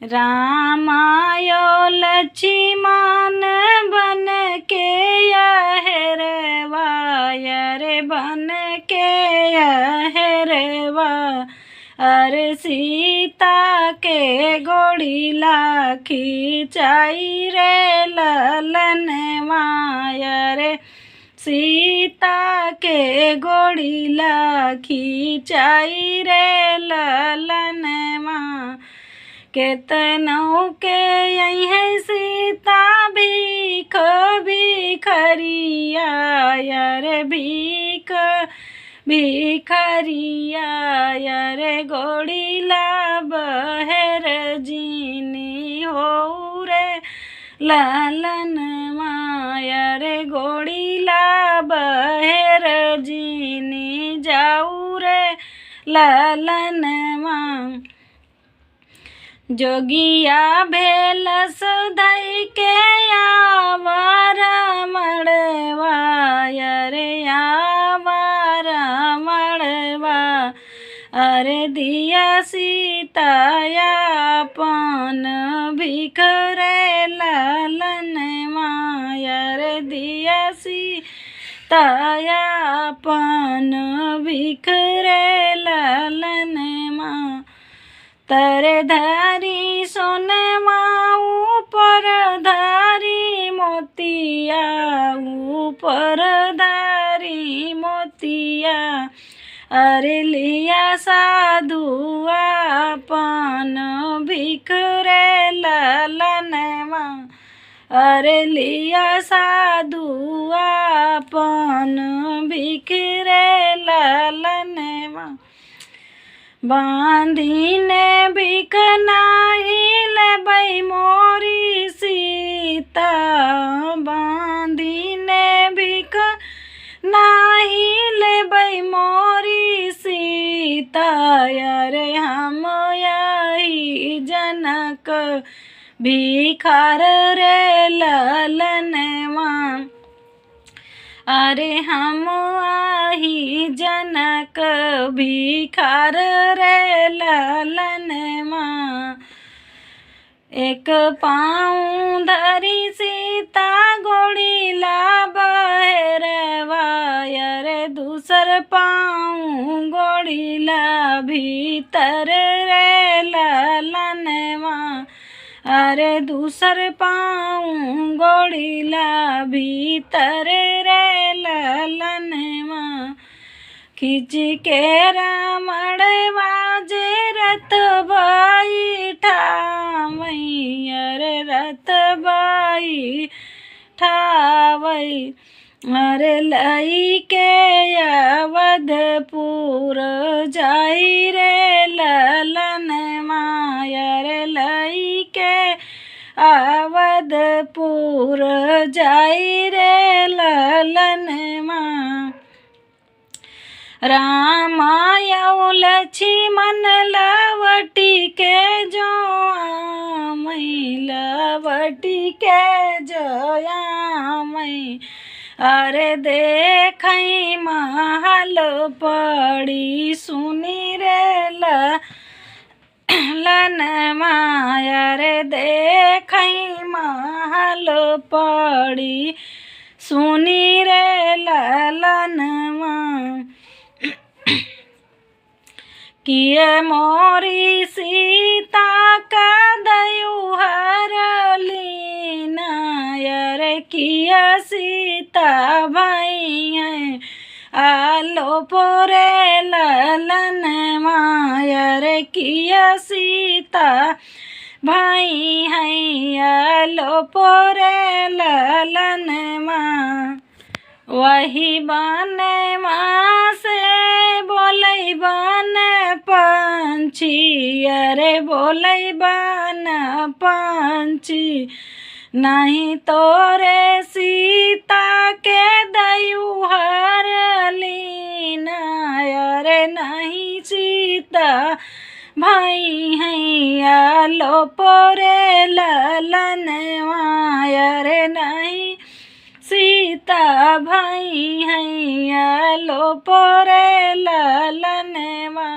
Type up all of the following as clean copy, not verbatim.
रामायो लक्ष्मण बन के यहरवा रे बन के यहरवा अरे सीता के गोड़ीला खिंचाई रे ललनवा रे सीता के गोड़ीला खिंचाई रे ललनवा केतनों के यही है सीता भीख भिखरिया रे भीख भिखरिया रे गोड़ीला बहर जीनी हो रे लालन माया रे गोड़ीला बहर जीनी जाऊ रे लालन माँ जोगिया भेल सुधई के आवार मड़वा रे आवार मड़वा अरे दिया सीताया पान भिख रे लालन माया रे दिया सीताया पान भिख रे लालन माँ तरे धारी सोनमा ऊपर धारी मोतिया ऊपर धारी मोतिया अरे लिया साधुआ पान भिख रे ललनवा अरे लिया साधुआ पान भिख रे ललनवा बांधीने भिख नाही लेबै मोरी सीता बांधीने भिख नाही लेबै मोरी सीता रे हम यही जनक भिखार रे ललनवा अरे हम आही जनक भिखार रे ललनवा एक पाँव धरी सीता गोड़ीला बहरवा रे दूसर पाँव गोड़ीला भीतर रे ललनवा अरे दूसर पाँव गोड़ीला भीतर रे ललनवा खिंच के रामड़वा जे रथ बैठा रे रथ बैठा अरे लई के अवधपुर जाई रे ललन माया रे लई के अवधपुर जाई रे ललन माँ रामायौ लक्ष्मण लवटी के जो आमई लवटी के जो आमई अरे देखई महल पड़ी सुनी रे ललन माया रे देखई महल पड़ी सुनी रे ललन माँ किए मोरी सीता का दयु हर लीना रे किया सीता भाई है आलो पोरे ललन माया रे किया सीता भाई है आलो पोरे ललन माँ वही बने माँ से बोलै बन पंछी अरे बोलै बन पंछी नहीं तोरे सीता के दयु हर लीना अरे नहीं सीता भाई हैया लो पोरे ललनवा अरे नहीं सीता भाई हैया लो पोरे ललनवा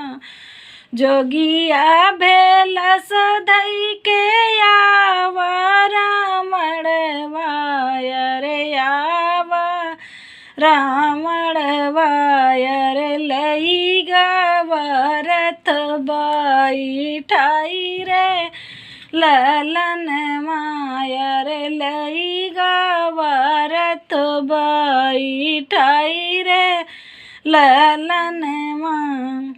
जोगिया भेलस धई के आवा रामणवा रे आवा रामणवा रे लई गवरथ बैठाई रे ललन मायर लई गवरथ बैठाई रे ललन माँ।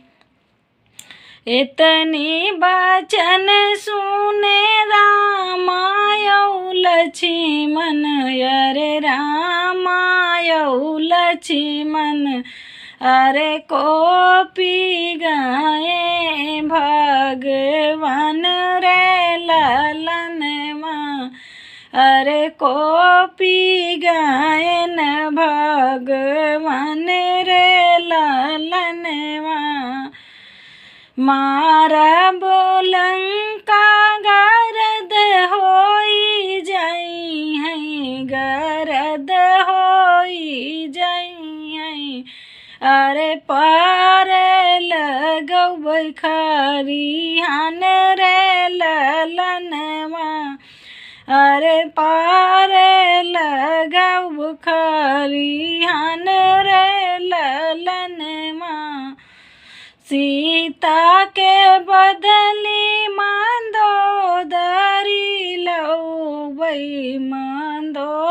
इतनी बचन सुने रामायौ लक्ष्मण अरे रामायौ लक्ष्मण अरे कोपी गाए भगवान रे ललन माँ अरे कोपी गायन भगवान रे ललन माँ। मारा बोलंका गरद होई जाई है गरद होई जाई है अरे पार लगौ खरिहान रे ललन माँ अरे पार लगौ खरिहान रे ललन माँ। सीता के बदली मंदोदरी लौबै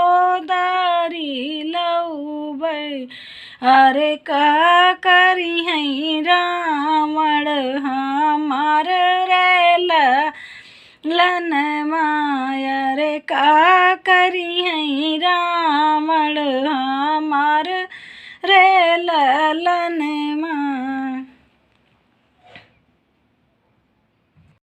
मंदोदरी लौबै अरे का करी है रावण हमार रे ललन माया रे का करी है रावण हमार रे ललन